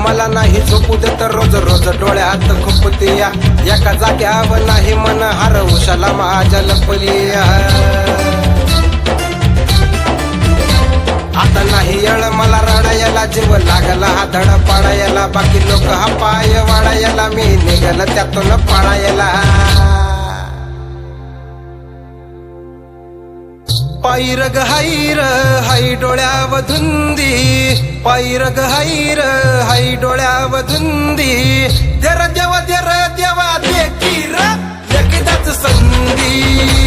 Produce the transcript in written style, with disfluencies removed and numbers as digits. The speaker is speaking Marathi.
मला नाही झोपू देत रोज रोज डोळ्यात खुपते या एका जाग्यावर नाही मन हरवशाला माझ्या लपली आता नाही येळ मला रडायला जीव लागला हा धड पाडायला बाकी लोक हा पाय वाढायला मी निघाल त्यातून पाडायला पायरग हाईर हाई डोळ्याव धुंदी पायरग हाईर हाई डोळ्याव धुंदी देर देवा देखीर एकदाच संधी